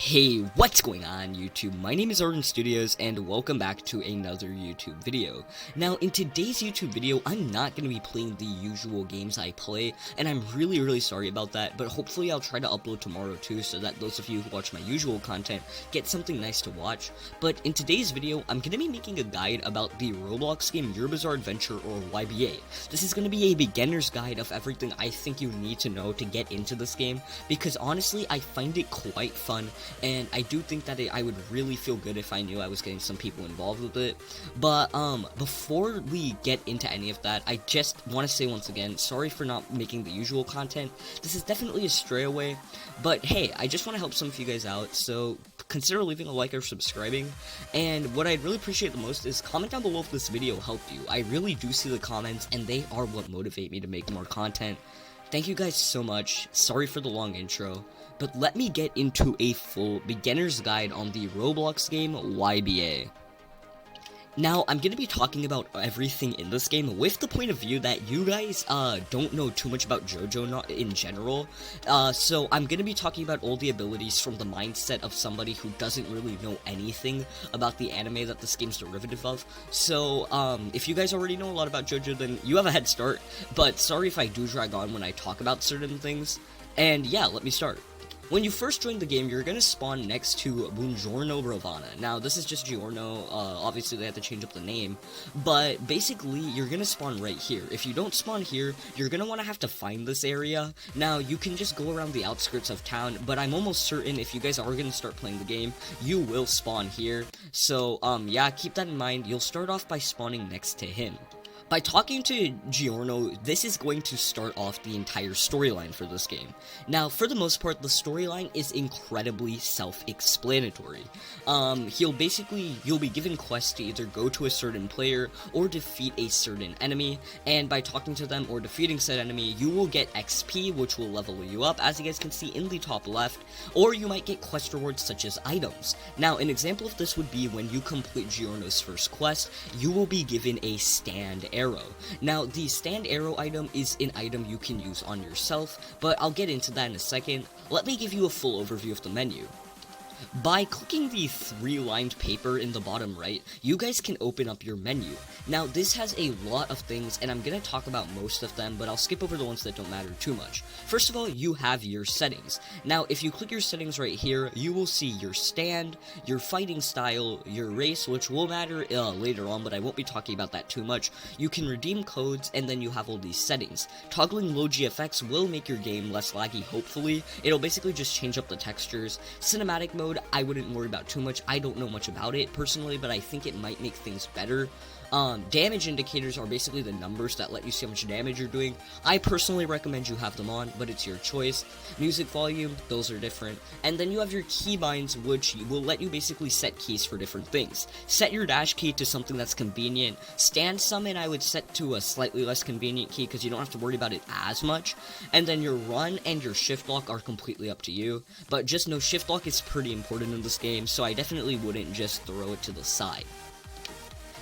Hey, what's going on YouTube? My name is Arden Studios and welcome back to another YouTube video. Now in today's YouTube video, I'm not going to be playing the usual games I play, and I'm really sorry about that, but hopefully I'll try to upload tomorrow too so that those of you who watch my usual content get something nice to watch. But in today's video, I'm going to be making a guide about the Roblox game Your Bizarre Adventure, or YBA. This is going to be a beginner's guide of everything I think you need to know to get into this game, because honestly I find it quite fun. And I do think that I would really feel good if I knew I was getting some people involved with it. But before we get into any of that, I just want to say once again, sorry for not making the usual content. This is definitely a stray away, but hey, I just want to help some of you guys out, so consider leaving a like or subscribing. And what I'd really appreciate the most is comment down below if this video helped you. I really do see the comments, and they are what motivate me to make more content. Thank you guys so much. Sorry for the long intro, but let me get into a full beginner's guide on the Roblox game YBA. Now, I'm going to be talking about everything in this game with the point of view that you guys don't know too much about JoJo in general. So I'm going to be talking about all the abilities from the mindset of somebody who doesn't really know anything about the anime that this game's derivative of. So if you guys already know a lot about JoJo, then you have a head start. But sorry if I do drag on when I talk about certain things. And yeah, let me start. When you first join the game, you're gonna spawn next to Buongiorno Ravana. Now, this is just Giorno, obviously they had to change up the name, but basically, you're gonna spawn right here. If you don't spawn here, you're gonna wanna have to find this area. Now, you can just go around the outskirts of town, but I'm almost certain if you guys are gonna start playing the game, you will spawn here. So, yeah, keep that in mind. You'll start off by spawning next to him. By talking to Giorno, this is going to start off the entire storyline for this game. Now, for the most part, the storyline is incredibly self-explanatory. You'll be given quests to either go to a certain player or defeat a certain enemy, and by talking to them or defeating said enemy, you will get XP, which will level you up, as you guys can see in the top left, or you might get quest rewards such as items. Now, an example of this would be when you complete Giorno's first quest, you will be given a stand arrow. Now, the stand arrow item is an item you can use on yourself, but I'll get into that in a second. Let me give you a full overview of the menu. By clicking the 3-lined paper in the bottom right, you guys can open up your menu. Now, this has a lot of things, and I'm going to talk about most of them, but I'll skip over the ones that don't matter too much. First of all, you have your settings. Now, if you click your settings right here, you will see your stand, your fighting style, your race, which will matter later on, but I won't be talking about that too much. You can redeem codes, and then you have all these settings. Toggling low GFX will make your game less laggy, hopefully. It'll basically just change up the textures. Cinematic mode, I wouldn't worry about too much. I don't know much about it personally, but I think it might make things better. Damage indicators are basically the numbers that let you see how much damage you're doing. I personally recommend you have them on, but it's your choice. Music volume, those are different. And then you have your keybinds, which will let you basically set keys for different things. Set your dash key to something that's convenient. Stand summon I would set to a slightly less convenient key because you don't have to worry about it as much. And then your run and your shift lock are completely up to you. But just know shift lock is pretty important in this game, so I definitely wouldn't just throw it to the side.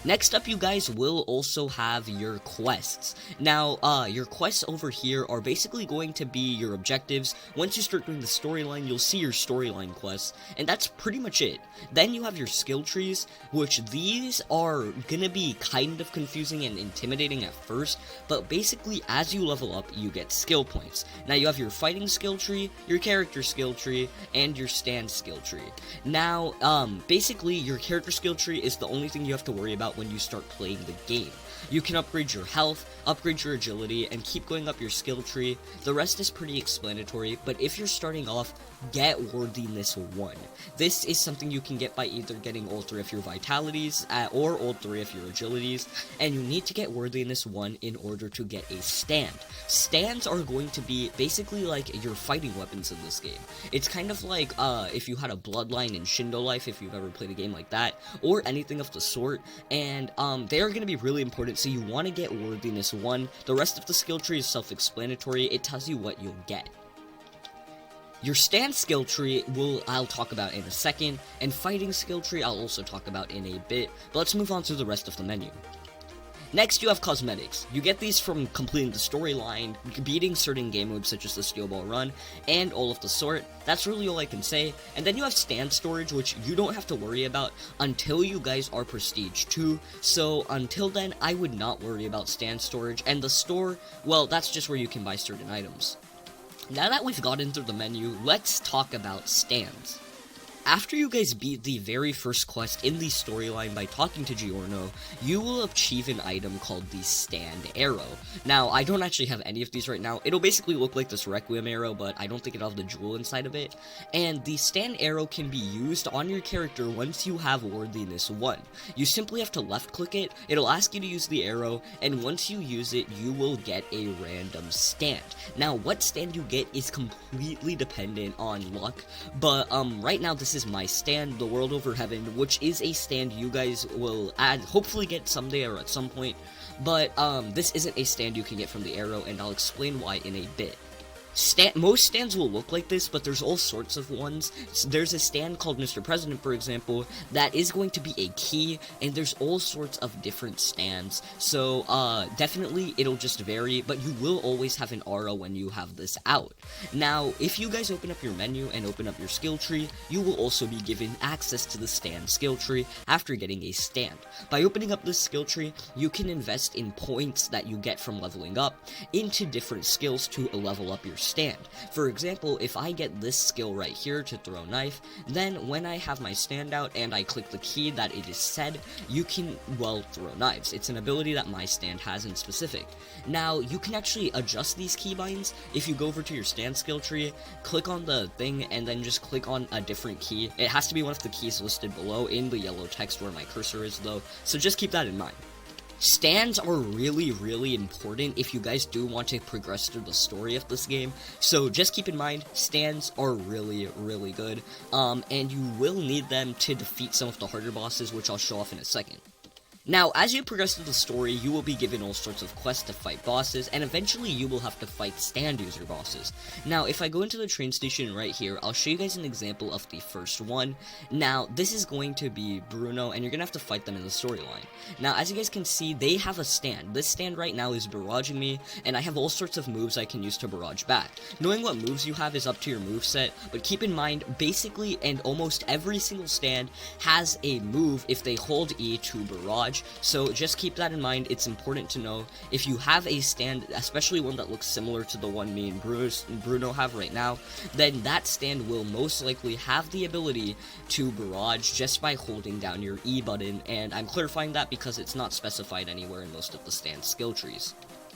Next up, you guys will also have your quests. Now, your quests over here are basically going to be your objectives. Once you start doing the storyline, you'll see your storyline quests, and that's pretty much it. Then you have your skill trees, which these are gonna be kind of confusing and intimidating at first, but basically, as you level up, you get skill points. Now, you have your fighting skill tree, your character skill tree, and your stand skill tree. Now, basically, your character skill tree is the only thing you have to worry about when you start playing the game. You can upgrade your health, upgrade your agility, and keep going up your skill tree. The rest is pretty explanatory, but if you're starting off, get Worthiness 1. This is something you can get by either getting all 3 of your vitalities, or all 3 of your agilities, and you need to get Worthiness 1 in order to get a stand. Stands are going to be basically like your fighting weapons in this game. It's kind of like if you had a Bloodline in Shindo Life, if you've ever played a game like that, or anything of the sort, and they are going to be really important, so you want to get Worthiness 1. The rest of the skill tree is self-explanatory. It tells you what you'll get. Your stand skill tree I'll talk about in a second, and fighting skill tree I'll also talk about in a bit, but let's move on to the rest of the menu. Next, you have cosmetics. You get these from completing the storyline, beating certain game modes such as the Steel Ball Run, and all of the sort. That's really all I can say. And then you have stand storage, which you don't have to worry about until you guys are Prestige 2. So until then, I would not worry about stand storage. And the store, well, that's just where you can buy certain items. Now that we've gotten through the menu, let's talk about stands. After you guys beat the very first quest in the storyline by talking to Giorno, you will achieve an item called the Stand Arrow. Now, I don't actually have any of these right now. It'll basically look like this Requiem Arrow, but I don't think it'll have the jewel inside of it. And the Stand Arrow can be used on your character once you have Worthiness 1. You simply have to left click it, it'll ask you to use the arrow, and once you use it, you will get a random stand. Now, what stand you get is completely dependent on luck, but right now this is my stand, the World Over Heaven, which is a stand you guys will hopefully get someday or at some point, but this isn't a stand you can get from the arrow, and I'll explain why in a bit. Most stands will look like this, but there's all sorts of ones. There's a stand called Mr. President, for example, that is going to be a key, and there's all sorts of different stands. So, definitely, it'll just vary, but you will always have an aura when you have this out. Now, if you guys open up your menu and open up your skill tree, you will also be given access to the stand skill tree after getting a stand. By opening up this skill tree, you can invest in points that you get from leveling up into different skills to level up your stand. For example, if I get this skill right here to throw knife, then when I have my stand out and I click the key that it is said, you can, well, throw knives. It's an ability that my stand has in specific. Now, you can actually adjust these keybinds. If you go over to your stand skill tree, click on the thing, and then just click on a different key. It has to be one of the keys listed below in the yellow text where my cursor is, though, so just keep that in mind. Stands are really important if you guys do want to progress through the story of this game, so just keep in mind, stands are really good, and you will need them to defeat some of the harder bosses, which I'll show off in a second. Now, as you progress through the story, you will be given all sorts of quests to fight bosses, and eventually you will have to fight stand user bosses. Now, if I go into the train station right here, I'll show you guys an example of the first one. Now, this is going to be Bruno, and you're gonna have to fight them in the storyline. Now, as you guys can see, they have a stand. This stand right now is barraging me, and I have all sorts of moves I can use to barrage back. Knowing what moves you have is up to your moveset, but keep in mind, basically, and almost every single stand has a move if they hold E to barrage. So just keep that in mind. It's important to know if you have a stand, especially one that looks similar to the one me and Bruno have right now, then that stand will most likely have the ability to barrage just by holding down your E button, and I'm clarifying that because it's not specified anywhere in most of the stand skill trees.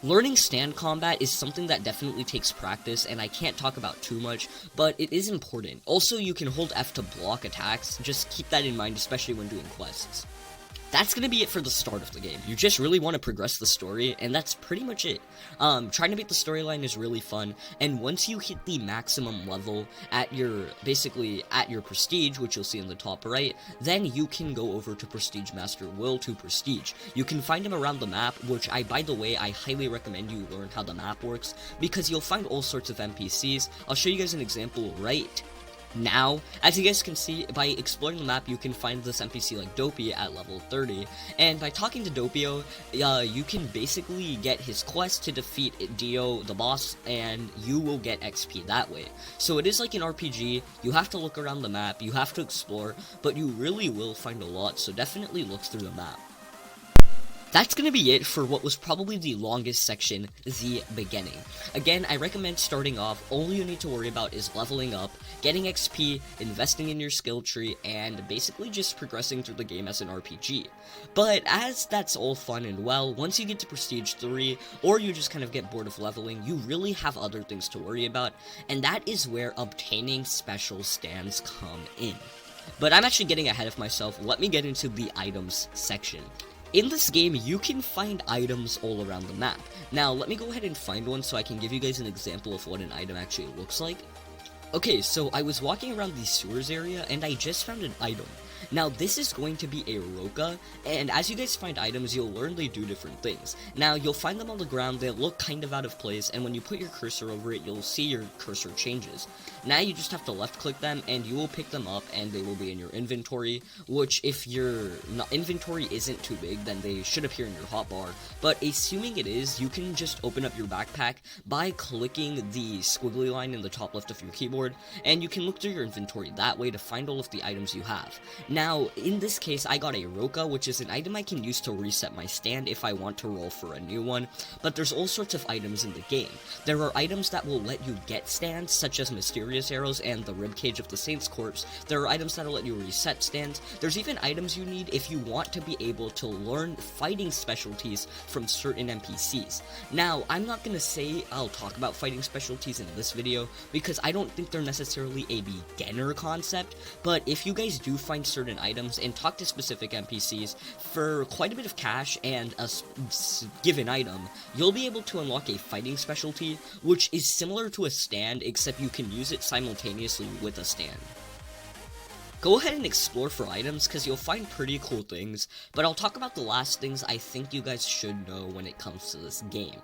Learning stand combat is something that definitely takes practice, and I can't talk about too much, but it is important. Also, you can hold F to block attacks. Just keep that in mind, especially when doing quests. That's gonna be it for the start of the game. You just really want to progress the story, and that's pretty much it. Trying to beat the storyline is really fun, and once you hit the maximum level at your, basically at your prestige, which you'll see in the top right, then you can go over to Prestige Master Will to Prestige. You can find him around the map, which by the way, I highly recommend you learn how the map works, because you'll find all sorts of NPCs. I'll show you guys an example right now. As you guys can see, by exploring the map, you can find this NPC like Dopey at level 30, and by talking to Doppio, you can basically get his quest to defeat Dio, the boss, and you will get XP that way. So it is like an RPG, you have to look around the map, you have to explore, but you really will find a lot, so definitely look through the map. That's gonna be it for what was probably the longest section, the beginning. Again, I recommend starting off. All you need to worry about is leveling up, getting XP, investing in your skill tree, and basically just progressing through the game as an RPG. But as that's all fun and well, once you get to Prestige 3, or you just kind of get bored of leveling, you really have other things to worry about, and that is where obtaining special stands come in. But I'm actually getting ahead of myself. Let me get into the items section. In this game, you can find items all around the map. Now, let me go ahead and find one so I can give you guys an example of what an item actually looks like. Okay, so I was walking around the sewers area, and I just found an item. Now this is going to be a roca, and as you guys find items, you'll learn they do different things. Now you'll find them on the ground, they look kind of out of place, and when you put your cursor over it, you'll see your cursor changes. Now you just have to left click them, and you will pick them up, and they will be in your inventory, which if your inventory isn't too big, then they should appear in your hotbar. But assuming it is, you can just open up your backpack by clicking the squiggly line in the top left of your keyboard, and you can look through your inventory that way to find all of the items you have. Now, in this case, I got a roca, which is an item I can use to reset my stand if I want to roll for a new one, but there's all sorts of items in the game. There are items that will let you get stands, such as mysterious arrows and the ribcage of the Saint's Corpse. There are items that will let you reset stands. There's even items you need if you want to be able to learn fighting specialties from certain NPCs. Now, I'm not gonna say I'll talk about fighting specialties in this video, because I don't think they're necessarily a beginner concept, but if you guys do find certain items and talk to specific NPCs for quite a bit of cash and a given item, you'll be able to unlock a fighting specialty, which is similar to a stand, except you can use it simultaneously with a stand. Go ahead and explore for items, because you'll find pretty cool things, but I'll talk about the last things I think you guys should know when it comes to this game.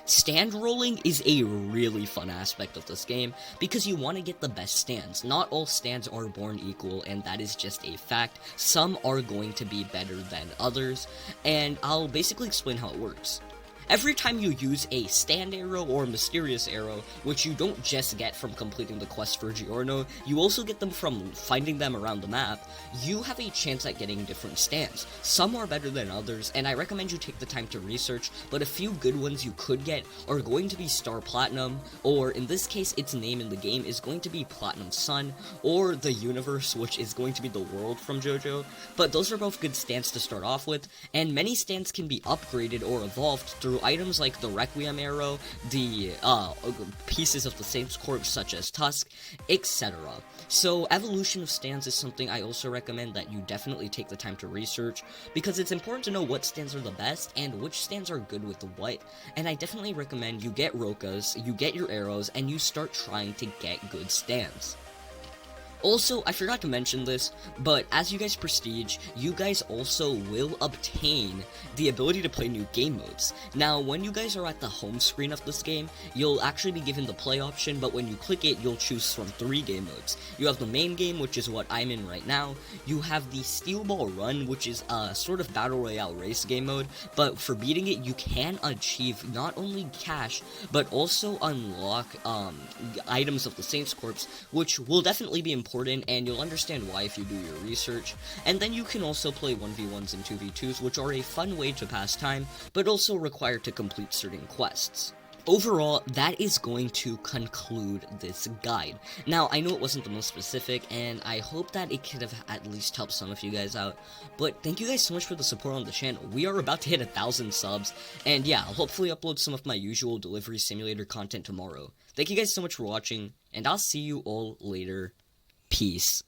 Stand rolling is a really fun aspect of this game, because you want to get the best stands. Not all stands are born equal, and that is just a fact. Some are going to be better than others, and I'll basically explain how it works. Every time you use a stand arrow or mysterious arrow, which you don't just get from completing the quest for Giorno, you also get them from finding them around the map, you have a chance at getting different stands. Some are better than others, and I recommend you take the time to research, but a few good ones you could get are going to be Star Platinum, or in this case its name in the game is going to be Platinum Sun, or the Universe, which is going to be the world from JoJo, but those are both good stands to start off with, and many stands can be upgraded or evolved through items like the Requiem arrow, the pieces of the Saint's Corpse such as Tusk, etc. So evolution of stands is something I also recommend that you definitely take the time to research, because it's important to know what stands are the best and which stands are good with what, and I definitely recommend you get rocas, you get your arrows, and you start trying to get good stands. Also, I forgot to mention this, but as you guys prestige, you guys also will obtain the ability to play new game modes. Now, when you guys are at the home screen of this game, you'll actually be given the play option, but when you click it, you'll choose from 3 game modes. You have the main game, which is what I'm in right now. You have the Steel Ball Run, which is a sort of battle royale race game mode, but for beating it, you can achieve not only cash, but also unlock items of the Saint's Corpse, which will definitely be important, and you'll understand why if you do your research. And then you can also play 1v1s and 2v2s, which are a fun way to pass time, but also require to complete certain quests. Overall, that is going to conclude this guide. Now, I know it wasn't the most specific, and I hope that it could have at least helped some of you guys out, but thank you guys so much for the support on the channel. We are about to hit 1,000 subs, and yeah, I'll hopefully upload some of my usual delivery simulator content tomorrow. Thank you guys so much for watching, and I'll see you all later. Peace.